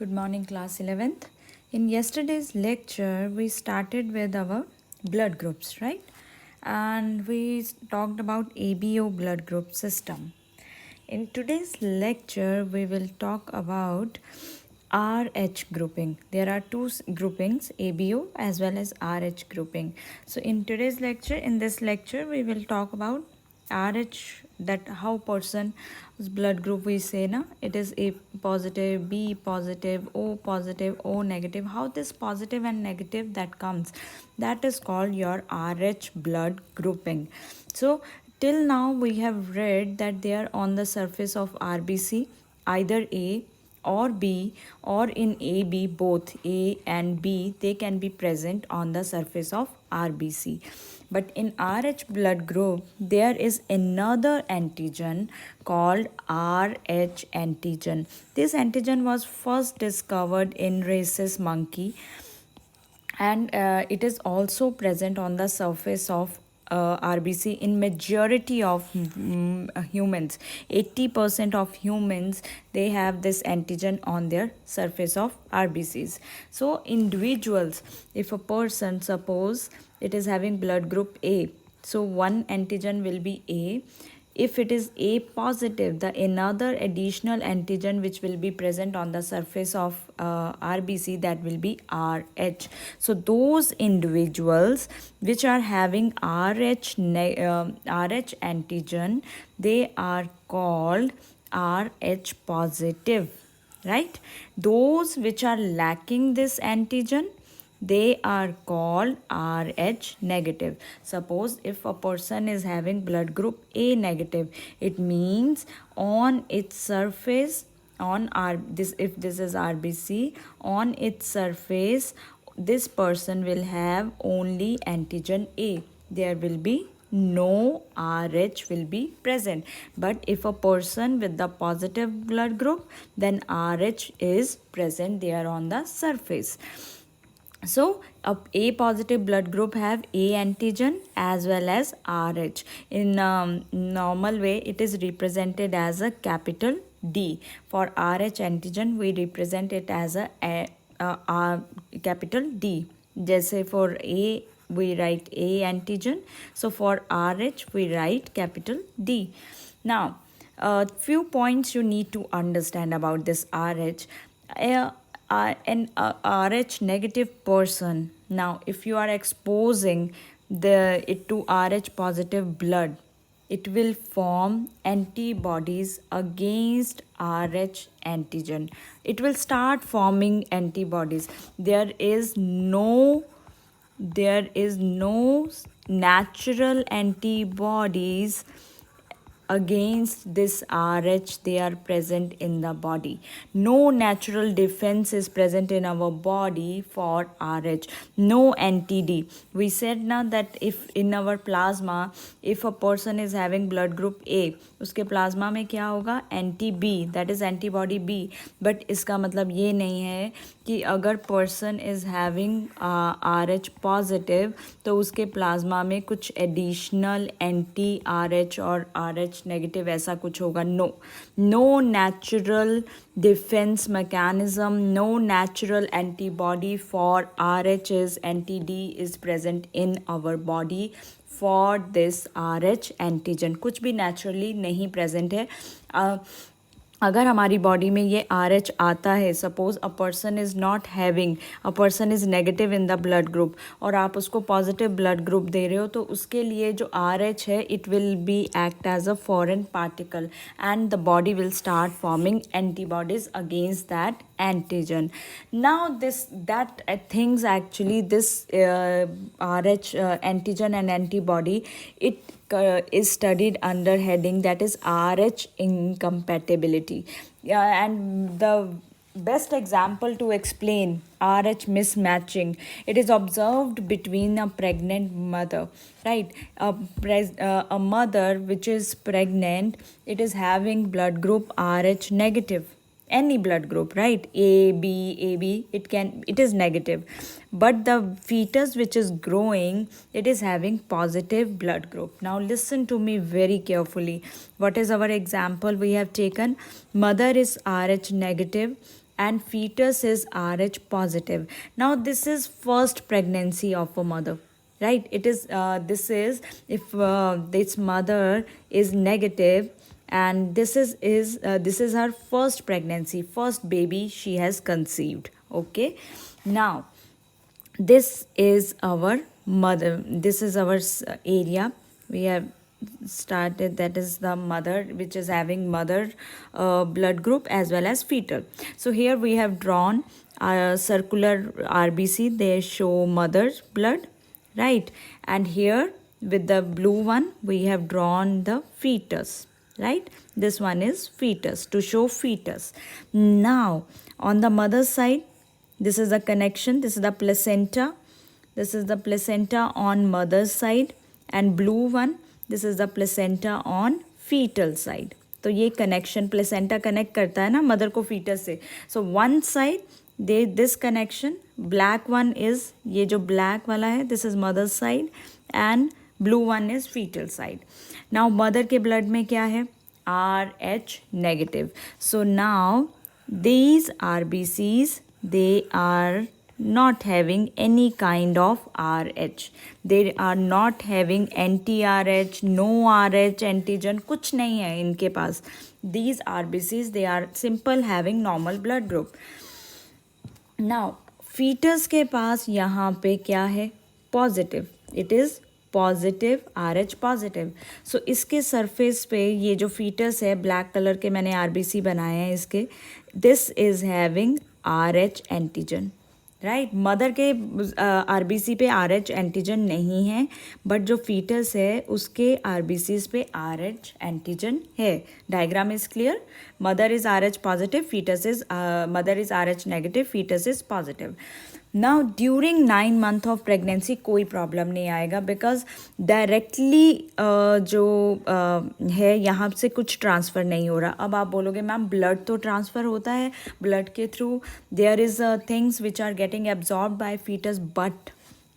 Good morning, class 11th. In yesterday's lecture, we started with our blood groups, right? And we talked about ABO blood group system. In today's lecture, we will talk about RH grouping. There are two groupings, ABO as well as RH grouping. So in today's lecture, we will talk about RH, that how person's blood group we say na, it is A positive, B positive, O negative. How this positive and negative that comes, that is called your RH blood grouping. So till now we have read that they are on the surface of RBC, either A or B, or in AB, both A and B, they can be present on the surface of RBC. But in RH blood group, there is another antigen called RH antigen. This antigen was first discovered in rhesus monkey, and it is also present on the surface of RBC in majority of humans. 80% of humans, they have this antigen on their surface of RBCs. So individuals, if a person, suppose it is having blood group A, so one antigen will be A. If it is A positive, the another additional antigen which will be present on the surface of RBC, that will be RH. So those individuals which are having RH antigen, they are called RH positive, right? Those which are lacking this antigen, they are called RH negative. Suppose if a person is having blood group A negative, it means on its surface, if this is RBC, on its surface, this person will have only antigen A. There will be no RH will be present. But if a person with the positive blood group, then RH is present there on the surface. So A positive blood group have A antigen as well as RH. In normal way, it is represented as a capital D. For RH antigen, we represent it as a capital D. जैसे for A we write A antigen, so for RH we write capital D. Now, a few points you need to understand about this RH. An RH negative person, now if you are exposing it to RH positive blood, it will form antibodies against RH antigen. It will start forming antibodies. There is no natural antibodies against this RH, they are present in the body. No natural defense is present in our body for RH. No anti-D. We said now that if in our plasma, if a person is having blood group A, उसके plasma में क्या होगा, anti B, that is antibody B. But इसका मतलब ये नहीं है कि अगर person is having RH positive तो उसके प्लाज्मा में कुछ एडिशनल एंटी RH और RH नेगेटिव ऐसा कुछ होगा. No natural defense mechanism, no natural antibody for RH is anti-D is present in our body for this RH antigen. कुछ भी naturally नहीं present है. अगर हमारी बॉडी में ये RH आता है, suppose a person is not having, a person is negative in the blood group, और आप उसको पॉजिटिव ब्लड ग्रुप दे रहे हो, तो उसके लिए जो RH है, it will be act as a foreign particle and the body will start forming antibodies against that antigen. Now that things actually this RH antigen and antibody, it is studied under heading that is RH incompatibility. And the best example to explain RH mismatching, it is observed between a pregnant mother, right? A mother which is pregnant, it is having blood group RH negative, any blood group, right? AB, it is negative, but the fetus which is growing, it is having positive blood group. Now listen to me very carefully. What is our example we have taken? Mother is RH negative and fetus is Rh positive. Now this is first pregnancy of a mother, right? It is this is if this mother is negative, and this is her first pregnancy, first baby she has conceived. Okay, now this is our mother, this is our area we have started, that is the mother, which is having mother blood group as well as fetal. So here we have drawn a circular RBC, they show mother's blood, right? And here with the blue one we have drawn the fetus, right? This one is fetus, to show fetus. Now on the mother's side, this is the connection, this is the placenta, this is the placenta on mother's side, and blue one, this is the placenta on fetal side. तो ये connection placenta connect करता है ना mother को fetus से. So one side they this connection, black one is, ये जो black वाला है this is mother side and blue one is fetal side. Now mother के ब्लड में क्या है? RH negative. So now these RBCs, they are not having any kind of RH. They are not having anti-RH, no RH antigen, कुछ नहीं है इनके पास. These RBCs, they are simple having normal blood group. Now fetus के पास यहाँ पे क्या है? Positive. It is positive, RH positive. So इसके सरफेस पे ये जो फीटस है, ब्लैक कलर के मैंने RBC बनाए हैं इसके, this is having RH antigen, right? Mother के RBC पे RH एंटीजन नहीं है, बट जो फीटस है उसके RBCs पे RH एंटीजन है. Diagram is clear? Mother is RH positive, fetus is mother is RH negative, fetus is positive. Now during 9 month of pregnancy कोई प्रॉब्लम नहीं आएगा, बिकॉज डायरेक्टली जो है यहाँ से कुछ ट्रांसफ़र नहीं हो रहा. अब आप बोलोगे मैम ब्लड तो ट्रांसफ़र होता है, ब्लड के through there is things which are getting absorb by fetus, but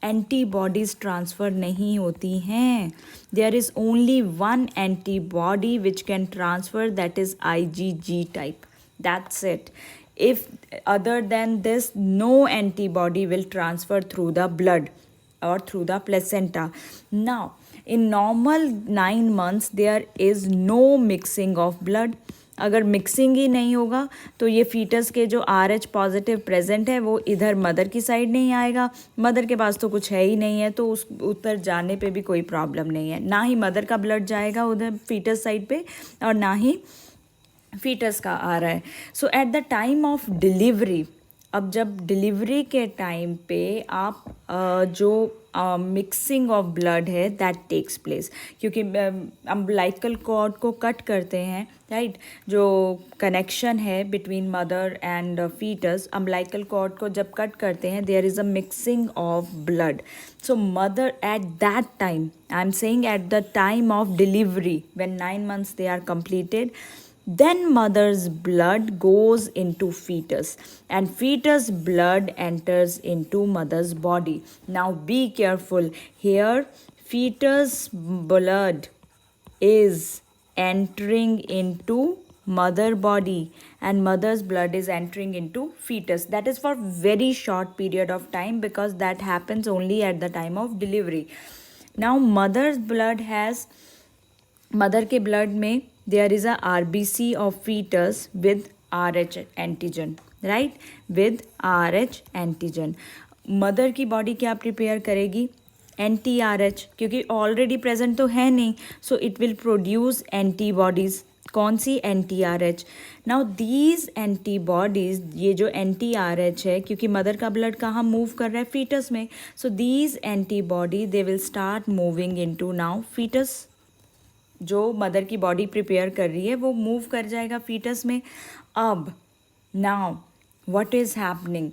antibodies transfer नहीं होती हैं. There is only one antibody which can transfer, that is IgG type. That's it. If other than this, no antibody will transfer through the blood or through the placenta. Now, in normal 9 months, there is no mixing of blood. अगर mixing ही नहीं होगा तो ये foetus के जो RH positive present है वो इधर मदर की साइड नहीं आएगा. मदर के पास तो कुछ है ही नहीं है, तो उस उधर जाने पे भी कोई प्रॉब्लम नहीं है. ना ही मदर का ब्लड जाएगा उधर फीटस साइड पे, और ना ही फीटस का आ रहा है. So at the time of delivery, अब जब डिलीवरी के टाइम पे आप जो मिक्सिंग ऑफ ब्लड है दैट टेक्स प्लेस, क्योंकि अम्बिलाइकल कॉर्ड को कट करते हैं, राइट? जो कनेक्शन है between mother and foetus, umbilical cord को जब कट करते हैं there is a mixing of blood. So mother at that time, I am saying at the time of delivery, when 9 months they are completed, then mother's blood goes into fetus and fetus blood enters into mother's body. Now be careful here, fetus blood is entering into mother body and mother's blood is entering into fetus. That is for very short period of time, because that happens only at the time of delivery. Now mother's blood has, mother के blood में there is a RBC of fetus with RH antigen, right? With RH antigen. Mother की body क्या prepare करेगी? anti-RH, क्योंकि already present तो है नहीं, so it will produce antibodies. कौन सी? anti-RH. नाउ दीज एंटीबॉडीज़, ये जो anti-RH है, क्योंकि मदर का ब्लड कहाँ मूव कर रहा है? फीटस में. So these antibody they will start moving into now fetus. जो मदर की बॉडी प्रिपेयर कर रही है वो मूव कर जाएगा फीटस में. अब now what is happening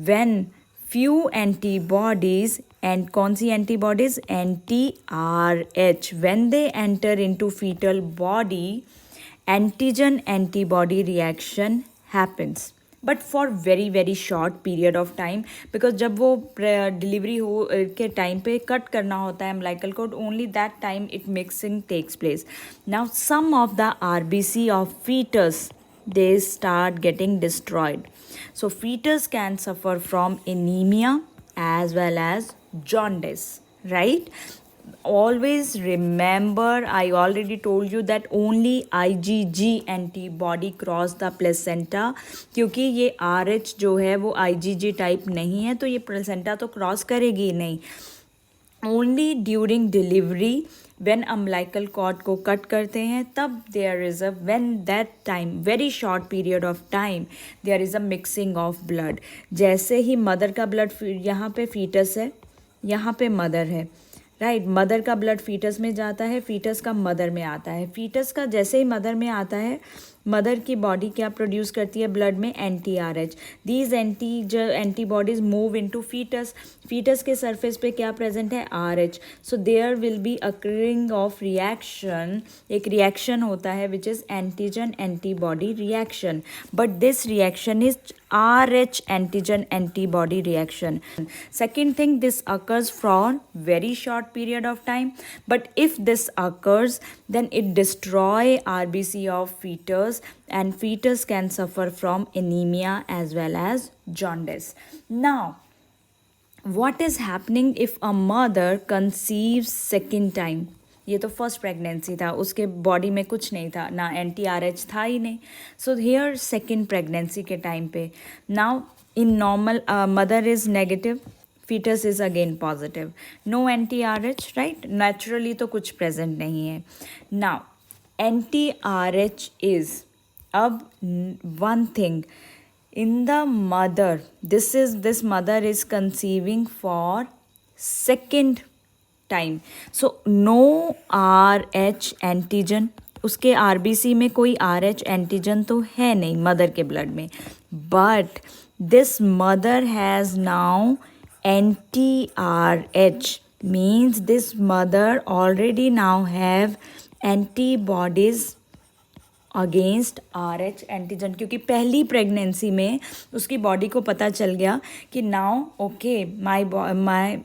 when few antibodies, and कौन सी antibodies? anti-RH, when they enter into foetal body, antigen antibody reaction happens, but for very very short period of time, because जब वो delivery हो के time पे cut करना होता है umbilical cord, only that time it mixing takes place. Now some of the RBC of foetus they start getting destroyed. So fetus can suffer from anemia as well as jaundice, right? Always remember, I already told you that only IgG antibody cross the placenta, क्योंकि ये RH जो है वो IgG type नहीं है, तो ये placenta तो क्रॉस करेगी ही नहीं. Only during delivery when umbilical cord को कट करते हैं तब there is a when that time very short period of time there is a mixing of blood. जैसे ही मदर का ब्लड, यहाँ पे फीटस है, यहाँ पे मदर है, राइट. मदर का ब्लड फीटस में जाता है, फीटस का मदर में आता है. फीटस का जैसे ही मदर में आता है, मदर की बॉडी क्या प्रोड्यूस करती है ब्लड में? NTRH. These antibodies move into fetus. Foetus के सरफेस पे क्या प्रेजेंट है? RH. So there will be occurring of reaction. एक रिएक्शन होता है which is antigen antibody reaction, but this reaction is RH antigen antibody reaction. Second thing, this occurs for very short period of time, but if this occurs, then it destroy RBC of fetus, and fetus can suffer from anemia as well as jaundice. Now, what is happening if a mother conceives second time? ये तो first pregnancy था, उसके body में कुछ नहीं था, ना NTRH था ही नहीं. सो हियर सेकेंड प्रेगनेंसी के टाइम पे, now in normal mother is negative, fetus is again positive, no NTRH, right. Naturally तो कुछ प्रेजेंट नहीं है. नाउ NTRH इज़, अब one thing, in the mother, this mother is conceiving for second time, so no RH antigen, उसके RBC में कोई RH antigen तो है नहीं मदर के ब्लड में, but this mother has now NTRH, means this mother already now have antibodies against RH antigen, क्योंकि पहली प्रेगनेंसी में उसकी बॉडी को पता चल गया कि now okay my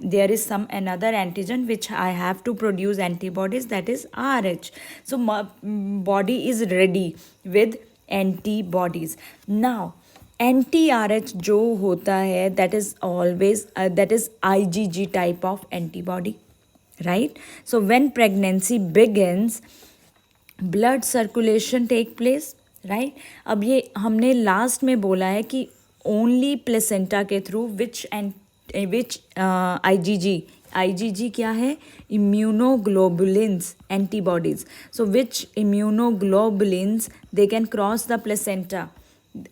there is some another antigen which I have to produce antibodies, that is RH. So body is ready with antibodies. Now NTRH जो होता है that is always that is IgG type of antibody, right. So when pregnancy begins, blood circulation take place, right. अब ये हमने last में बोला है कि ओनली प्लेसेंटा के थ्रू विच IgG क्या है? Immunoglobulins antibodies. So which immunoglobulins they can cross the placenta?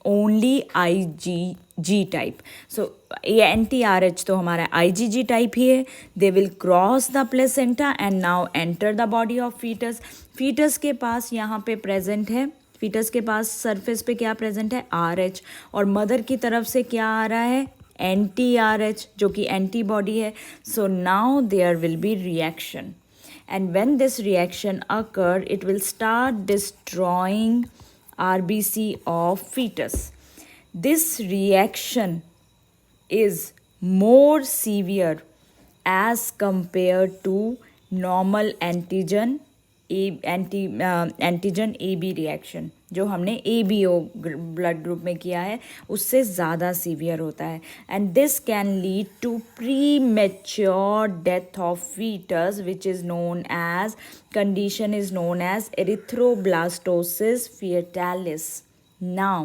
Only IgG type. So ये NTRH तो हमारा IgG टाइप ही है. They will cross the placenta and now enter the body of foetus. Foetus के पास यहाँ पे प्रेजेंट है, फीटस के पास सरफेस पे क्या प्रेजेंट है? RH. और मदर की तरफ से क्या आ रहा है? NTRH, जो कि एंटीबॉडी है. So now there will be reaction, and when this reaction occur, it will start destroying RBC of fetus. This reaction is more severe as compared to normal antigen AB reaction, जो हमने ABO blood group में किया है उससे ज़्यादा severe होता है. And this can lead to premature death of fetus, which is known as, condition is known as erythroblastosis fetalis. Now,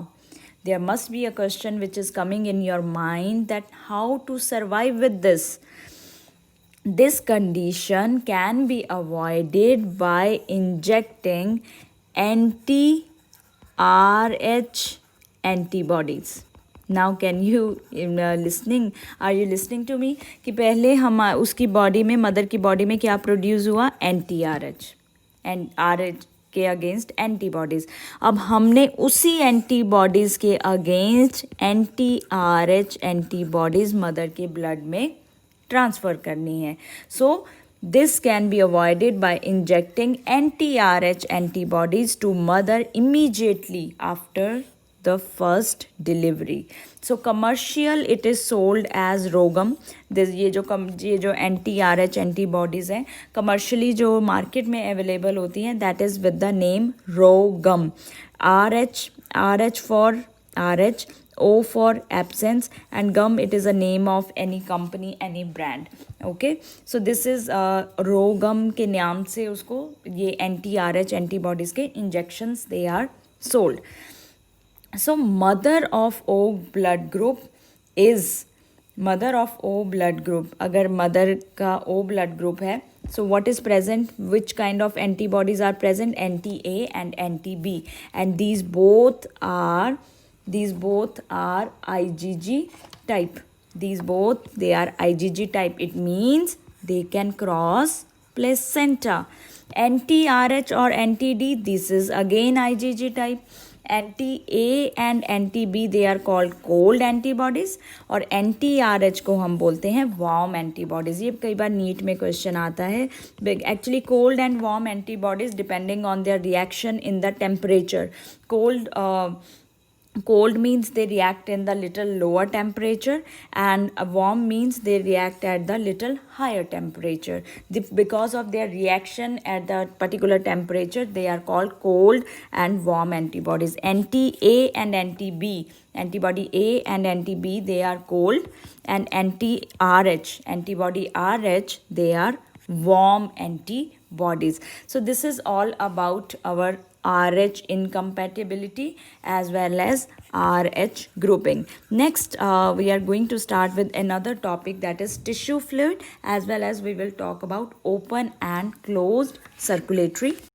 there must be a question which is coming in your mind, that how to survive with this. This condition can be avoided by injecting anti-RH antibodies. Now can you listening? Are you listening to me? कि पहले हम उसकी body में, mother की body में क्या produce हुआ? NTRH and RH के अगेंस्ट एंटीबॉडीज़. अब हमने उसी एंटीबॉडीज़ के अगेंस्ट NTRH एंटीबॉडीज़ मदर के ब्लड में ट्रांसफ़र करनी है. सो this can be avoided by injecting anti-RH antibodies to mother immediately after the first delivery. So commercial it is sold as Rogam. This ये जो anti-RH antibodies हैं commercially जो market में available होती हैं, that is with the name Rogam. RH RH for RH, O for absence, and gum, it is a name of any company, any brand. Okay, so this is Rogum के नाम से उसको ये anti-RH antibodies के injections they are sold. So mother of O blood group is mother of O blood group. अगर mother का O blood group है, so what is present? Which kind of antibodies are present? Anti-A and anti-B, and these both are IgG type. These both, they are IgG type. It means they can cross placenta. Anti-RH or anti-D, this is again IgG type. Anti-A and anti-B, they are called cold antibodies, और anti-RH को हम बोलते हैं warm antibodies. ये कई बार NEET में question आता है. Actually cold and warm antibodies depending on their reaction in the temperature. Cold means they react in the little lower temperature, and warm means they react at the little higher temperature. Because of their reaction at the particular temperature, they are called cold and warm antibodies. Anti-A and anti-B, antibody A and anti-B, they are cold, and anti-RH, antibody RH, they are warm antibodies. So this is all about our RH incompatibility as well as RH grouping. Next, we are going to start with another topic, that is tissue fluid, as well as we will talk about open and closed circulatory